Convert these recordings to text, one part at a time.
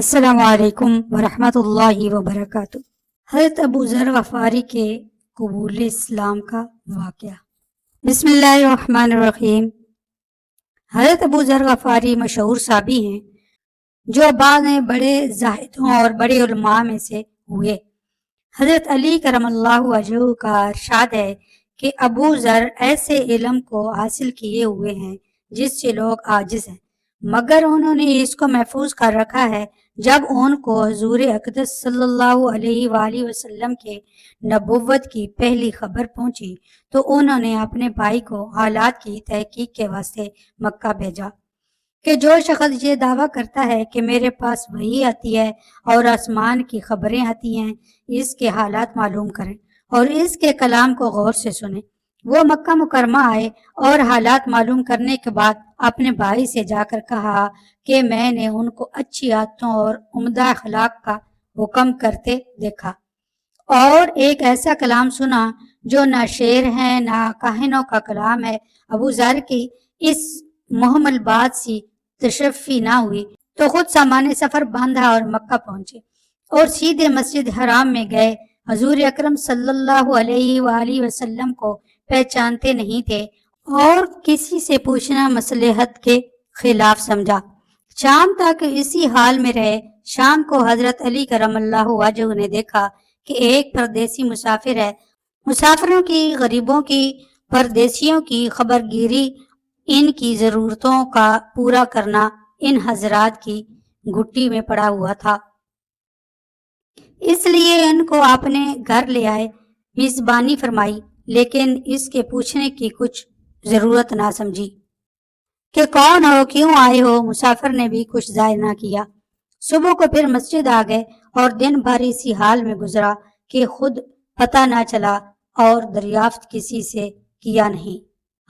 السلام علیکم ورحمۃ اللہ وبرکاتہ۔ حضرت ابو ذر غفاری کے قبول اسلام کا واقعہ۔ بسم اللہ الرحمن الرحیم۔ حضرت ابو ذر غفاری مشہور صحابی ہیں جو بعد میں بڑے زاہدوں اور بڑے علماء میں سے ہوئے۔ حضرت علی کرم اللہ وجہہ کا ارشاد ہے کہ ابو ذر ایسے علم کو حاصل کیے ہوئے ہیں جس سے لوگ عاجز ہیں، مگر انہوں نے اس کو محفوظ کر رکھا ہے۔ جب ان کو حضور اقدس صلی اللہ علیہ وآلہ وسلم کے نبوت کی پہلی خبر پہنچی تو انہوں نے اپنے بھائی کو حالات کی تحقیق کے واسطے مکہ بھیجا کہ جو شخص یہ دعویٰ کرتا ہے کہ میرے پاس وحی آتی ہے اور آسمان کی خبریں آتی ہیں، اس کے حالات معلوم کریں اور اس کے کلام کو غور سے سنیں۔ وہ مکہ مکرمہ آئے اور حالات معلوم کرنے کے بعد اپنے بھائی سے جا کر کہا کہ میں نے ان کو اچھی عادتوں اور عمدہ اخلاق کا حکم کرتے دیکھا اور ایک ایسا کلام سنا جو نہ شعر ہے نہ کاہنوں کا کلام ہے۔ ابو ذر کی اس محمل بات سی تشفی نہ ہوئی تو خود سامان سفر باندھا اور مکہ پہنچے اور سیدھے مسجد حرام میں گئے۔ حضور اکرم صلی اللہ علیہ وآلہ وسلم کو پہچانتے نہیں تھے اور کسی سے پوچھنا مصلحت کے خلاف سمجھا۔ شام تک اسی حال میں رہے۔ شام کو حضرت علی کرم اللہ وجہہ نے دیکھا کہ ایک پردیسی مسافر ہے۔ مسافروں کی، غریبوں کی، پردیسیوں کی خبرگیری، ان کی ضرورتوں کا پورا کرنا ان حضرات کی گھٹی میں پڑا ہوا تھا، اس لیے ان کو اپنے گھر لے آئے، میزبانی فرمائی، لیکن اس کے پوچھنے کی کچھ ضرورت نہ سمجھی کہ کون ہو، کیوں آئے ہو۔ مسافر نے بھی کچھ ظاہر نہ کیا۔ صبح کو پھر مسجد آ گئے اور دن بھر اسی حال میں گزرا کہ خود پتہ نہ چلا اور دریافت کسی سے کیا نہیں۔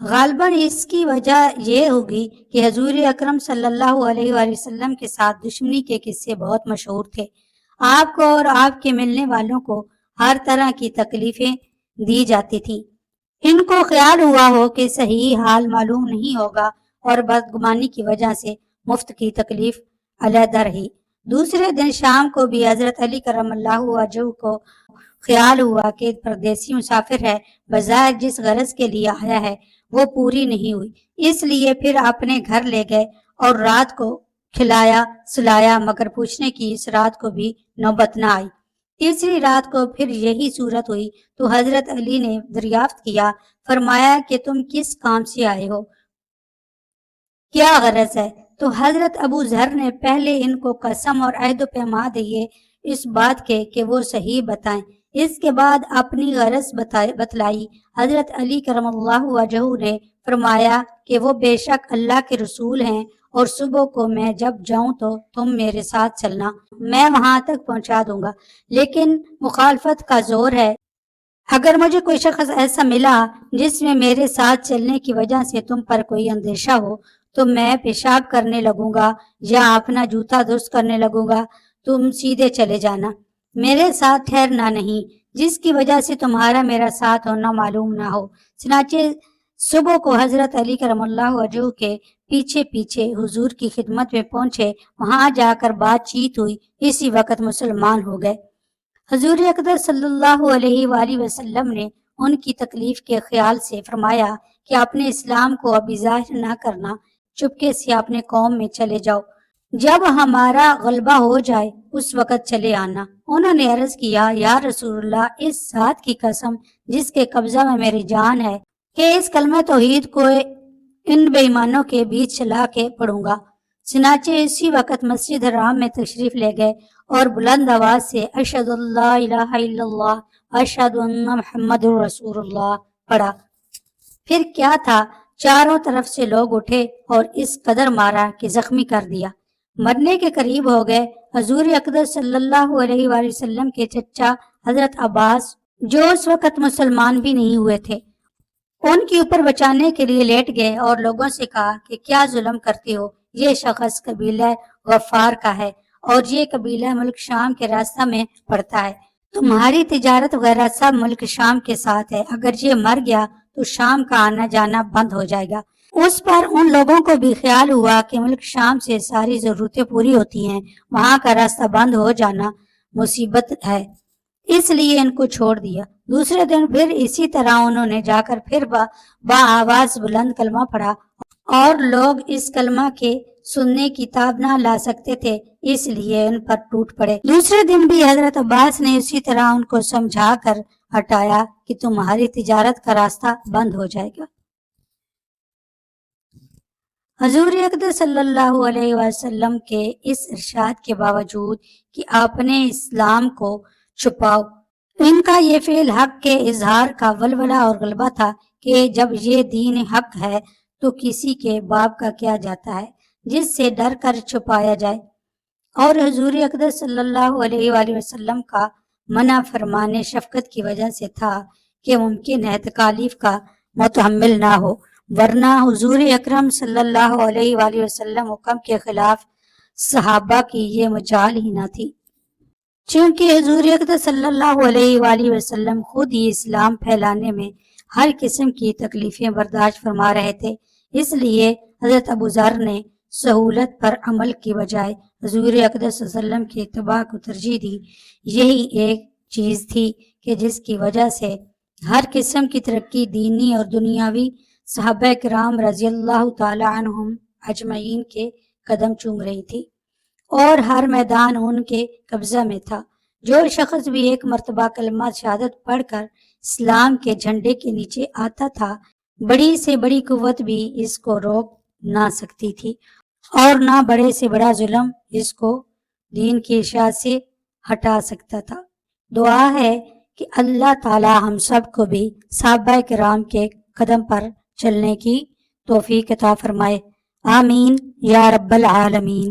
غالباً اس کی وجہ یہ ہوگی کہ حضور اکرم صلی اللہ علیہ وآلہ وسلم کے ساتھ دشمنی کے قصے بہت مشہور تھے۔ آپ کو اور آپ کے ملنے والوں کو ہر طرح کی تکلیفیں دی جاتی تھیں۔ ان کو خیال ہوا ہو کہ صحیح حال معلوم نہیں ہوگا اور بدگمانی کی وجہ سے مفت کی تکلیف علیحدہ رہی۔ دوسرے دن شام کو بھی حضرت علی کرم اللہ وجہہ کو خیال ہوا کہ پردیسی مسافر ہے، بظاہر جس غرض کے لیے آیا ہے وہ پوری نہیں ہوئی، اس لیے پھر اپنے گھر لے گئے اور رات کو کھلایا سلایا، مگر پوچھنے کی اس رات کو بھی نوبت نہ آئی۔ تیسری رات کو پھر یہی صورت ہوئی تو حضرت علی نے دریافت کیا، فرمایا کہ تم کس کام سے آئے ہو، کیا غرض ہے؟ تو حضرت ابو ذر نے پہلے ان کو قسم اور عہد و پیمان دیے اس بات کے کہ وہ صحیح بتائیں، اس کے بعد اپنی غرض بتلائی۔ حضرت علی کرم اللہ وجہہ نے فرمایا کہ وہ بے شک اللہ کے رسول ہیں اور صبح کو میں جب جاؤں تو تم میرے ساتھ چلنا، میں وہاں تک پہنچا دوں گا، لیکن مخالفت کا زور ہے۔ اگر مجھے کوئی شخص ایسا ملا جس میں میرے ساتھ چلنے کی وجہ سے تم پر کوئی اندیشہ ہو تو میں پیشاب کرنے لگوں گا یا اپنا جوتا درست کرنے لگوں گا، تم سیدھے چلے جانا، میرے ساتھ ٹھہرنا نہیں، جس کی وجہ سے تمہارا میرا ساتھ ہونا معلوم نہ ہو۔ چنانچہ صبح کو حضرت علی کرم اللہ وجہہ کے پیچھے پیچھے حضور کی خدمت میں پہنچے، وہاں جا کر بات چیت ہوئی، اسی وقت مسلمان ہو گئے۔ حضور اقدس صلی اللہ علیہ وآلہ وسلم نے ان کی تکلیف کے خیال سے فرمایا کہ اپنے اسلام کو ابھی ظاہر نہ کرنا، چپکے سے اپنے قوم میں چلے جاؤ، جب ہمارا غلبہ ہو جائے اس وقت چلے آنا۔ انہوں نے عرض کیا، یا رسول اللہ، اس ذات کی قسم جس کے قبضہ میں میری جان ہے کہ اس کلمہ توحید کو ان بے ایمانوں کے بیچ چلا کے پڑھوں گا۔ چنانچہ اسی وقت مسجد حرام میں تشریف لے گئے اور بلند آواز سے اشہد ان لا الہ الا اللہ اشہد ان محمد رسول اللہ پڑھا۔ پھر کیا تھا، چاروں طرف سے لوگ اٹھے اور اس قدر مارا کہ زخمی کر دیا، مرنے کے قریب ہو گئے۔ حضور اقدس صلی اللہ علیہ وآلہ وسلم کے چچا حضرت عباس، جو اس وقت مسلمان بھی نہیں ہوئے تھے، ان کے اوپر بچانے کے لیے لیٹ گئے اور لوگوں سے کہا کہ کیا ظلم کرتے ہو، یہ شخص قبیلہ غفار کا ہے اور یہ قبیلہ ملک شام کے راستہ میں پڑتا ہے، تمہاری تجارت وغیرہ سب ملک شام کے ساتھ ہے، اگر یہ مر گیا تو شام کا آنا جانا بند ہو جائے گا۔ اس پر ان لوگوں کو بھی خیال ہوا کہ ملک شام سے ساری ضرورتیں پوری ہوتی ہیں، وہاں کا راستہ بند ہو جانا مصیبت ہے، اس لیے ان کو چھوڑ دیا۔ دوسرے دن پھر اسی طرح انہوں نے جا کر پھر آواز بلند کلمہ پڑھا، اور لوگ اس کلمہ کے سننے کی تاب نہ لا سکتے تھے، اس لیے ان پر ٹوٹ پڑے۔ دوسرے دن بھی حضرت عباس نے اسی طرح ان کو سمجھا کر ہٹایا کہ تمہاری تجارت کا راستہ بند ہو جائے گا۔ حضور اقدس صلی اللہ علیہ وسلم کے اس ارشاد کے باوجود کہ آپ نے اسلام کو چھپاؤ، ان کا یہ فعل حق کے اظہار کا ولولہ اور غلبہ تھا کہ جب یہ دین حق ہے تو کسی کے باپ کا کیا جاتا ہے جس سے ڈر کر چھپایا جائے، اور حضور اقدس صلی اللہ علیہ وآلہ وسلم کا منع فرمانے شفقت کی وجہ سے تھا کہ ممکن ہے تکالیف کا متحمل نہ ہو، ورنہ حضور اکرم صلی اللہ علیہ وآلہ وسلم حکم کے خلاف صحابہ کی یہ مجال ہی نہ تھی۔ چونکہ حضور اقدس صلی اللہ علیہ وآلہ وسلم خود ہی اسلام پھیلانے میں ہر قسم کی تکلیفیں برداشت فرما رہے تھے، اس لیے حضرت ابو ذر نے سہولت پر عمل کی بجائے حضور اقدس صلی اللہ علیہ وسلم کی اتباع کو ترجیح دی۔ یہی ایک چیز تھی کہ جس کی وجہ سے ہر قسم کی ترقی دینی اور دنیاوی صحابہ کرام رضی اللہ تعالی عنہم اجمعین کے قدم چوم رہی تھی، اور ہر میدان ان کے قبضہ میں تھا۔ جو شخص بھی ایک مرتبہ کلمہ شہادت پڑھ کر اسلام کے جھنڈے کے نیچے آتا تھا، بڑی سے بڑی قوت بھی اس کو روک نہ سکتی تھی، اور نہ بڑے سے بڑا ظلم اس کو دین کی اشاعت سے ہٹا سکتا تھا۔ دعا ہے کہ اللہ تعالی ہم سب کو بھی صحابہ کرام کے قدم پر چلنے کی توفیق عطا فرمائے، آمین یا رب العالمین۔